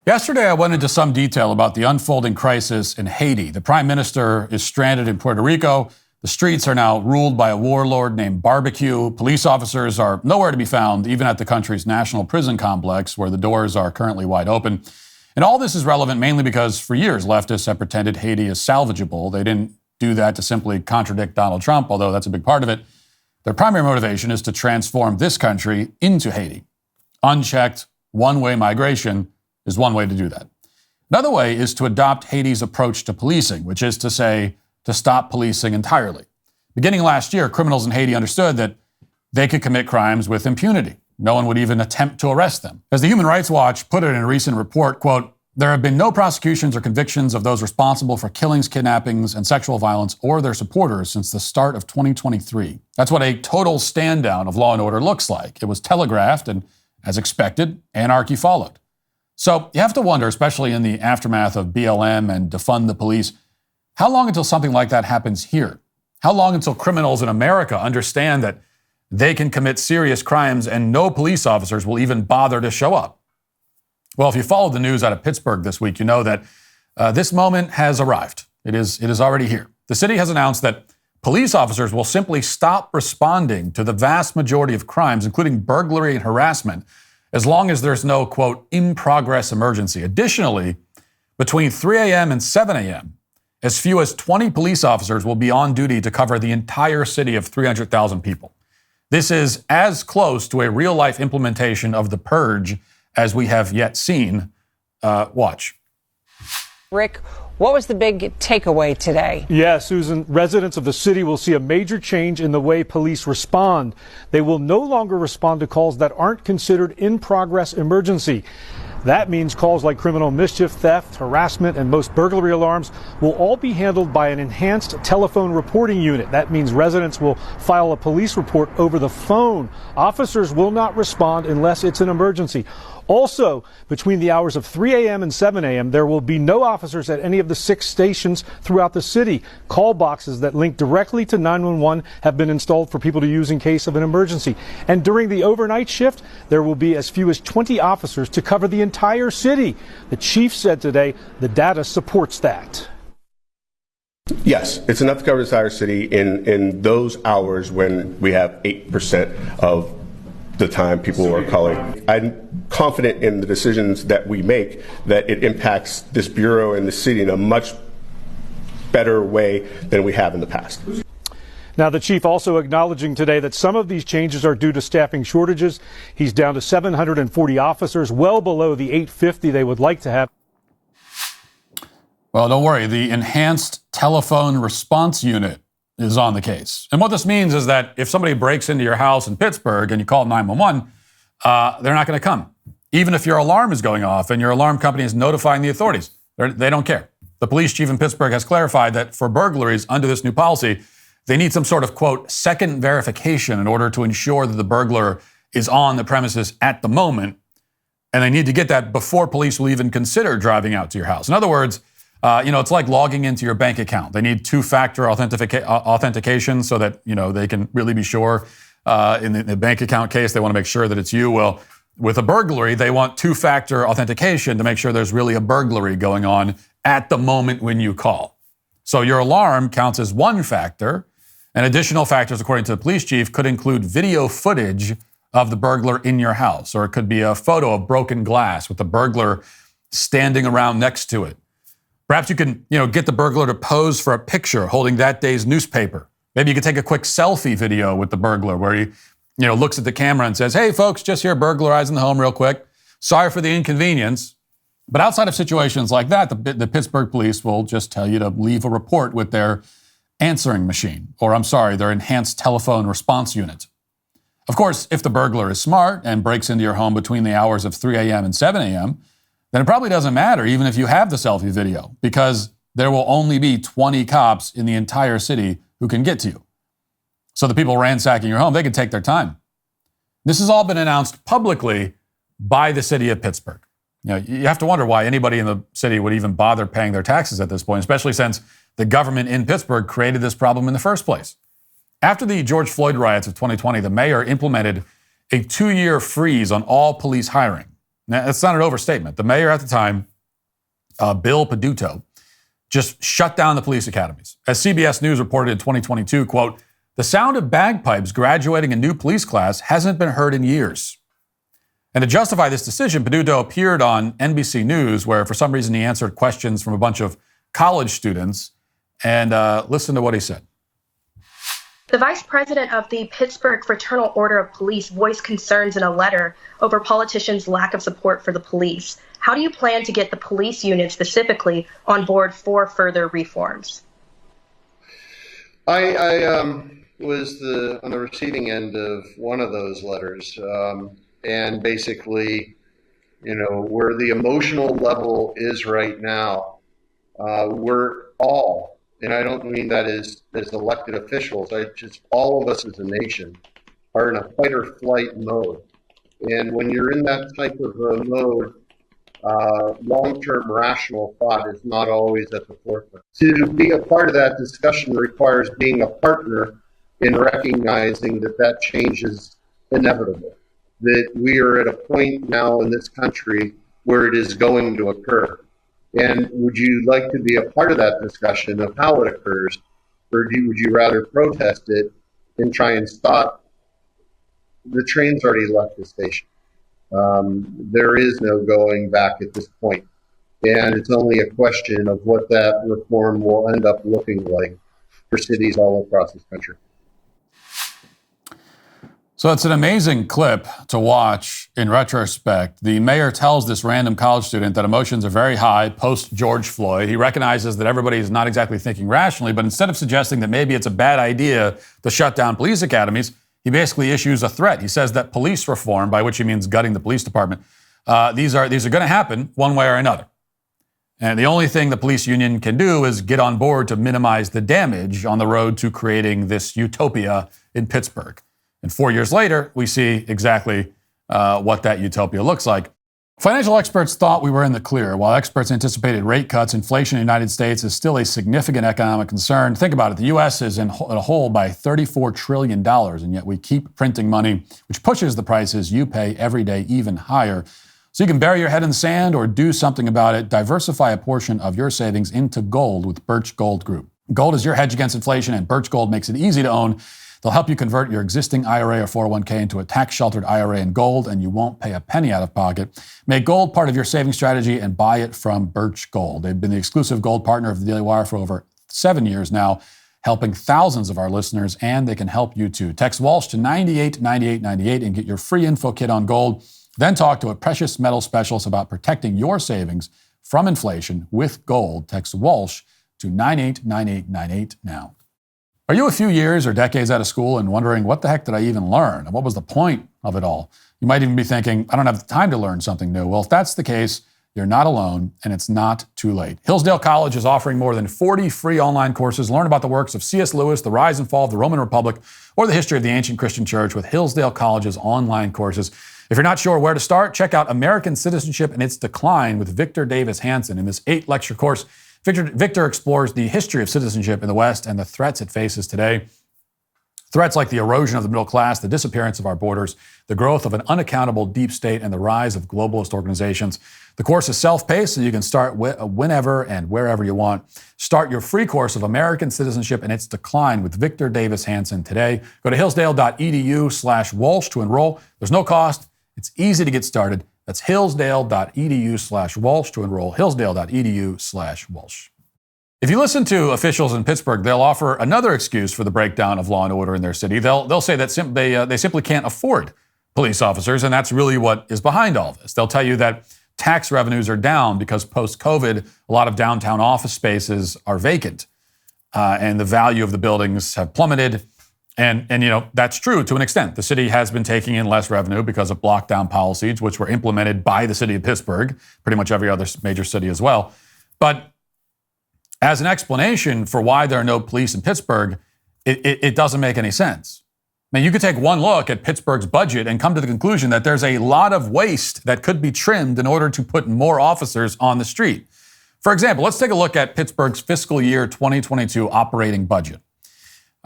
Yesterday, I went into some detail about the unfolding crisis in Haiti. The prime minister is stranded in Puerto Rico. The streets are now ruled by a warlord named Barbecue. Police officers are nowhere to be found, even at the country's national prison complex, where the doors are currently wide open. And all this is relevant mainly because for years, leftists have pretended Haiti is salvageable. They didn't do that to simply contradict Donald Trump, although that's a big part of it. Their primary motivation is to transform this country into Haiti. Unchecked, one-way migration is one way to do that. Another way is to adopt Haiti's approach to policing, which is to say, to stop policing entirely. Beginning last year, criminals in Haiti understood that they could commit crimes with impunity. No one would even attempt to arrest them. As the Human Rights Watch put it in a recent report, quote, "There have been no prosecutions or convictions of those responsible for killings, kidnappings, and sexual violence or their supporters since the start of 2023. That's what a total stand down of law and order looks like. It was telegraphed, and as expected, anarchy followed. So you have to wonder, especially in the aftermath of BLM and defund the police, how long until something like that happens here? How long until criminals in America understand that they can commit serious crimes and no police officers will even bother to show up? Well, if you followed the news out of Pittsburgh this week, you know that this moment has arrived. It is already here. The city has announced that police officers will simply stop responding to the vast majority of crimes, including burglary and harassment, as long as there's no, quote, in progress emergency. Additionally, between 3 a.m. and 7 a.m., as few as 20 police officers will be on duty to cover the entire city of 300,000 people. This is as close to a real-life implementation of the Purge as we have yet seen. Watch. Rick, what was the big takeaway today? Yeah, Susan, residents of the city will see a major change in the way police respond. They will no longer respond to calls that aren't considered in progress emergency. That means calls like criminal mischief, theft, harassment, and most burglary alarms will all be handled by an enhanced telephone reporting unit. That means residents will file a police report over the phone. Officers will not respond unless it's an emergency. Also, between the hours of 3 a.m. and 7 a.m., there will be no officers at any of the 6 stations throughout the city. Call boxes that link directly to 911 have been installed for people to use in case of an emergency. And during the overnight shift, there will be as few as 20 officers to cover the entire city. The chief said today the data supports that. Yes, it's enough to cover the entire city in those hours when we have 8% of the time people are calling. I'm confident in the decisions that we make that it impacts this bureau and the city in a much better way than we have in the past. Now, the chief also acknowledging today that some of these changes are due to staffing shortages. He's down to 740 officers, well below the 850 they would like to have. Well, don't worry. The enhanced telephone response unit is on the case. And what this means is that if somebody breaks into your house in Pittsburgh and you call 911, they're not going to come. Even if your alarm is going off and your alarm company is notifying the authorities, they don't care. The police chief in Pittsburgh has clarified that for burglaries under this new policy, they need some sort of, quote, second verification in order to ensure that the burglar is on the premises at the moment. And they need to get that before police will even consider driving out to your house. In other words, it's like logging into your bank account. They need two-factor authentication so that, they can really be sure. In the bank account case, they want to make sure that it's you. Well, with a burglary, they want two-factor authentication to make sure there's really a burglary going on at the moment when you call. So your alarm counts as one factor, and additional factors, according to the police chief, could include video footage of the burglar in your house, or it could be a photo of broken glass with the burglar standing around next to it. Perhaps you can, get the burglar to pose for a picture holding that day's newspaper. Maybe you could take a quick selfie video with the burglar where he, looks at the camera and says, "Hey, folks, just here burglarizing the home real quick. Sorry for the inconvenience." But outside of situations like that, the Pittsburgh police will just tell you to leave a report with their answering machine, or their enhanced telephone response unit. Of course, if the burglar is smart and breaks into your home between the hours of 3 a.m. and 7 a.m., then it probably doesn't matter even if you have the selfie video, because there will only be 20 cops in the entire city who can get to you. So the people ransacking your home, they can take their time. This has all been announced publicly by the city of Pittsburgh. You have to wonder why anybody in the city would even bother paying their taxes at this point, especially since the government in Pittsburgh created this problem in the first place. After the George Floyd riots of 2020, the mayor implemented a 2-year freeze on all police hiring. Now, that's not an overstatement. The mayor at the time, Bill Peduto, just shut down the police academies. As CBS News reported in 2022, quote, "The sound of bagpipes graduating a new police class hasn't been heard in years." And to justify this decision, Peduto appeared on NBC News, where for some reason he answered questions from a bunch of college students. And listen to what he said. The vice president of the Pittsburgh Fraternal Order of Police voiced concerns in a letter over politicians' lack of support for the police. How do you plan to get the police union specifically on board for further reforms? I was on the receiving end of one of those letters, and basically, where the emotional level is right now, we're all, and I don't mean that as elected officials, just all of us as a nation are in a fight or flight mode. And when you're in that type of a mode, long-term rational thought is not always at the forefront. To be a part of that discussion requires being a partner in recognizing that change is inevitable, that we are at a point now in this country where it is going to occur. And would you like to be a part of that discussion of how it occurs, or would you rather protest it and try and stop? The train's already left the station. There is no going back at this point. And it's only a question of what that reform will end up looking like for cities all across this country. So it's an amazing clip to watch in retrospect. The mayor tells this random college student that emotions are very high post George Floyd. He recognizes that everybody is not exactly thinking rationally, but instead of suggesting that maybe it's a bad idea to shut down police academies, he basically issues a threat. He says that police reform, by which he means gutting the police department, these are going to happen one way or another. And the only thing the police union can do is get on board to minimize the damage on the road to creating this utopia in Pittsburgh. And 4 years later, we see exactly what that utopia looks like. Financial experts thought we were in the clear. While experts anticipated rate cuts, inflation in the United States is still a significant economic concern. Think about it. The U.S. is in a hole by $34 trillion, and yet we keep printing money, which pushes the prices you pay every day even higher. So you can bury your head in the sand or do something about it. Diversify a portion of your savings into gold with Birch Gold Group. Gold is your hedge against inflation, and Birch Gold makes it easy to own. They'll help you convert your existing IRA or 401k into a tax-sheltered IRA in gold, and you won't pay a penny out of pocket. Make gold part of your saving strategy and buy it from Birch Gold. They've been the exclusive gold partner of the Daily Wire for over 7 years now, helping thousands of our listeners, and they can help you too. Text Walsh to 989898 and get your free info kit on gold. Then talk to a precious metal specialist about protecting your savings from inflation with gold. Text Walsh to 989898 now. Are you a few years or decades out of school and wondering, what the heck did I even learn? And what was the point of it all? You might even be thinking, I don't have the time to learn something new. Well, if that's the case, you're not alone, and it's not too late. Hillsdale College is offering more than 40 free online courses. Learn about the works of C.S. Lewis, the rise and fall of the Roman Republic, or the history of the ancient Christian church with Hillsdale College's online courses. If you're not sure where to start, check out American Citizenship and Its Decline with Victor Davis Hanson. In this 8-lecture course, Victor explores the history of citizenship in the West and the threats it faces today. Threats like the erosion of the middle class, the disappearance of our borders, the growth of an unaccountable deep state, and the rise of globalist organizations. The course is self-paced, so you can start whenever and wherever you want. Start your free course of American Citizenship and Its Decline with Victor Davis Hanson today. Go to hillsdale.edu/Walsh to enroll. There's no cost. It's easy to get started. That's hillsdale.edu/Walsh to enroll, hillsdale.edu/Walsh. If you listen to officials in Pittsburgh, they'll offer another excuse for the breakdown of law and order in their city. They'll say that they simply can't afford police officers, and that's really what is behind all this. They'll tell you that tax revenues are down because post-COVID, a lot of downtown office spaces are vacant, and the value of the buildings have plummeted. And that's true to an extent. The city has been taking in less revenue because of lockdown policies, which were implemented by the city of Pittsburgh, pretty much every other major city as well. But as an explanation for why there are no police in Pittsburgh, it doesn't make any sense. I mean, you could take one look at Pittsburgh's budget and come to the conclusion that there's a lot of waste that could be trimmed in order to put more officers on the street. For example, let's take a look at Pittsburgh's fiscal year 2022 operating budget.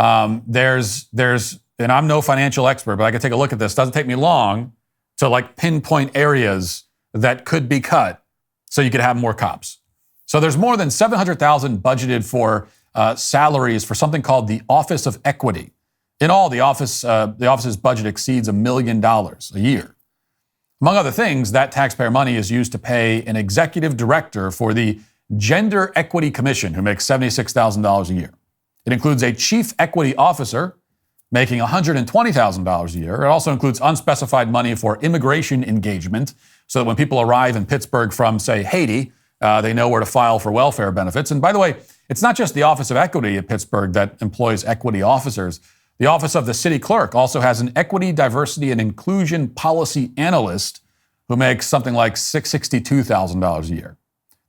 And I'm no financial expert, but I can take a look at this. It doesn't take me long to pinpoint areas that could be cut so you could have more cops. So there's more than $700,000 budgeted for salaries for something called the Office of Equity. In all, the office's budget exceeds $1 million a year. Among other things, that taxpayer money is used to pay an executive director for the Gender Equity Commission, who makes $76,000 a year. It includes a chief equity officer making $120,000 a year. It also includes unspecified money for immigration engagement, so that when people arrive in Pittsburgh from, say, Haiti, they know where to file for welfare benefits. And by the way, it's not just the Office of Equity at Pittsburgh that employs equity officers. The Office of the City Clerk also has an equity, diversity, and inclusion policy analyst who makes something like $62,000 a year.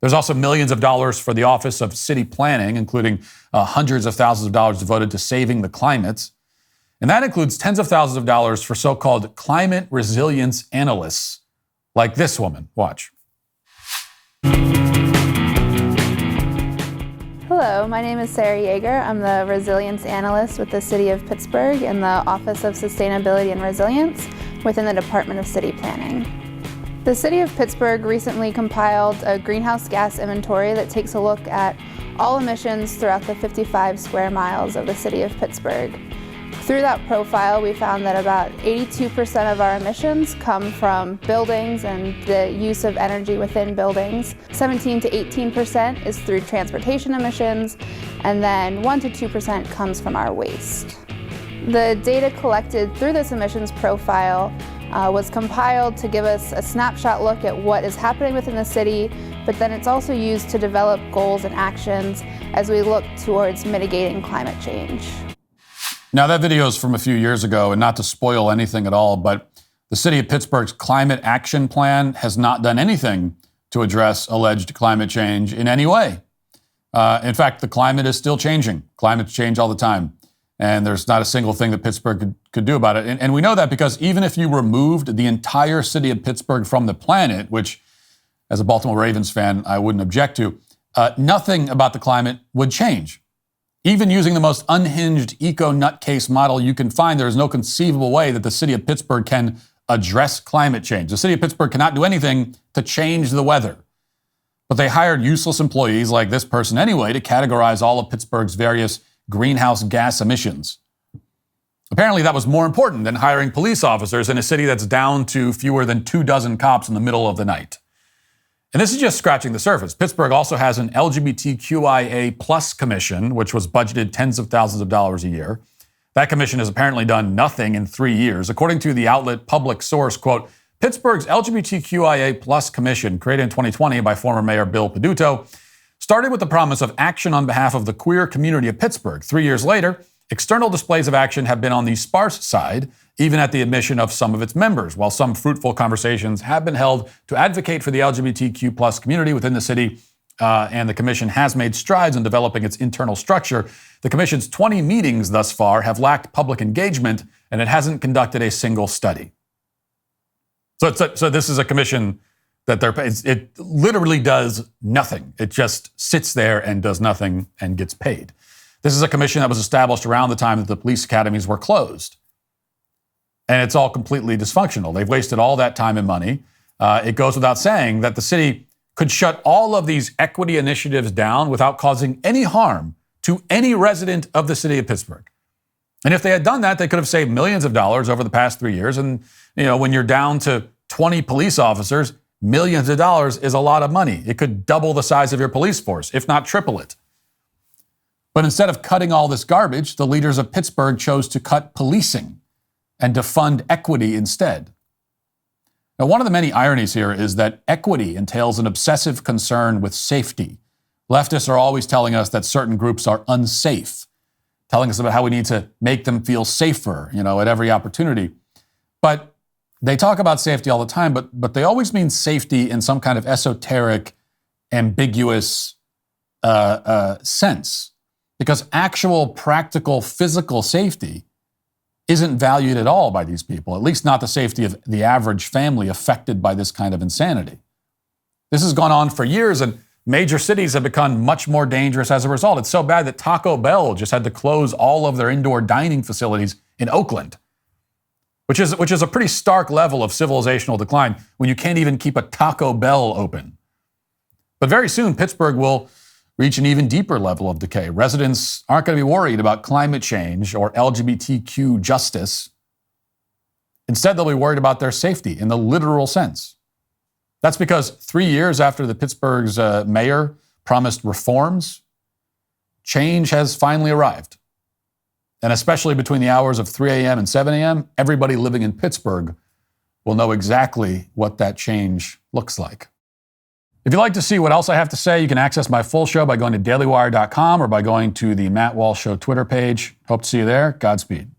There's also millions of dollars for the Office of City Planning, including hundreds of thousands of dollars devoted to saving the climate. And that includes tens of thousands of dollars for so-called climate resilience analysts, like this woman. Watch. Hello, my name is Sarah Yeager. I'm the Resilience Analyst with the City of Pittsburgh in the Office of Sustainability and Resilience within the Department of City Planning. The City of Pittsburgh recently compiled a greenhouse gas inventory that takes a look at all emissions throughout the 55 square miles of the City of Pittsburgh. Through that profile, we found that about 82% of our emissions come from buildings and the use of energy within buildings. 17 to 18% is through transportation emissions, and then 1 to 2% comes from our waste. The data collected through this emissions profile was compiled to give us a snapshot look at what is happening within the city, but then it's also used to develop goals and actions as we look towards mitigating climate change. Now, that video is from a few years ago, and not to spoil anything at all, but the City of Pittsburgh's Climate Action Plan has not done anything to address alleged climate change in any way. In fact, the climate is still changing. Climates change all the time. And there's not a single thing that Pittsburgh could do about it. And we know that because even if you removed the entire city of Pittsburgh from the planet, which, as a Baltimore Ravens fan, I wouldn't object to, nothing about the climate would change. Even using the most unhinged eco-nutcase model you can find, there is no conceivable way that the city of Pittsburgh can address climate change. The city of Pittsburgh cannot do anything to change the weather. But they hired useless employees like this person anyway to categorize all of Pittsburgh's various greenhouse gas emissions. Apparently, that was more important than hiring police officers in a city that's down to fewer than 24 cops in the middle of the night. And this is just scratching the surface. Pittsburgh also has an LGBTQIA plus commission, which was budgeted tens of thousands of dollars a year. That commission has apparently done nothing in 3 years. According to the outlet Public Source, quote, Pittsburgh's LGBTQIA plus commission, created in 2020 by former Mayor Bill Peduto, started with the promise of action on behalf of the queer community of Pittsburgh. 3 years later, external displays of action have been on the sparse side, even at the admission of some of its members. While some fruitful conversations have been held to advocate for the LGBTQ plus community within the city, and the commission has made strides in developing its internal structure, the commission's 20 meetings thus far have lacked public engagement, and it hasn't conducted a single study. So this is a commission that it literally does nothing. It just sits there and does nothing and gets paid. This is a commission that was established around the time that the police academies were closed. And it's all completely dysfunctional. They've wasted all that time and money. It goes without saying that the city could shut all of these equity initiatives down without causing any harm to any resident of the city of Pittsburgh. And if they had done that, they could have saved millions of dollars over the past 3 years. And, when you're down to 20 police officers, millions of dollars is a lot of money. It could double the size of your police force, if not triple it. But instead of cutting all this garbage, the leaders of Pittsburgh chose to cut policing and to fund equity instead. Now, one of the many ironies here is that equity entails an obsessive concern with safety. Leftists are always telling us that certain groups are unsafe, telling us about how we need to make them feel safer, at every opportunity. But they talk about safety all the time, but they always mean safety in some kind of esoteric, ambiguous sense. Because actual, practical, physical safety isn't valued at all by these people, at least not the safety of the average family affected by this kind of insanity. This has gone on for years, and major cities have become much more dangerous as a result. It's so bad that Taco Bell just had to close all of their indoor dining facilities in Oakland. which is a pretty stark level of civilizational decline when you can't even keep a Taco Bell open. But very soon, Pittsburgh will reach an even deeper level of decay. Residents aren't going to be worried about climate change or LGBTQ justice. Instead, they'll be worried about their safety in the literal sense. That's because 3 years after the Pittsburgh's mayor promised reforms, change has finally arrived. And especially between the hours of 3 a.m. and 7 a.m., everybody living in Pittsburgh will know exactly what that change looks like. If you'd like to see what else I have to say, you can access my full show by going to dailywire.com or by going to the Matt Walsh Show Twitter page. Hope to see you there. Godspeed.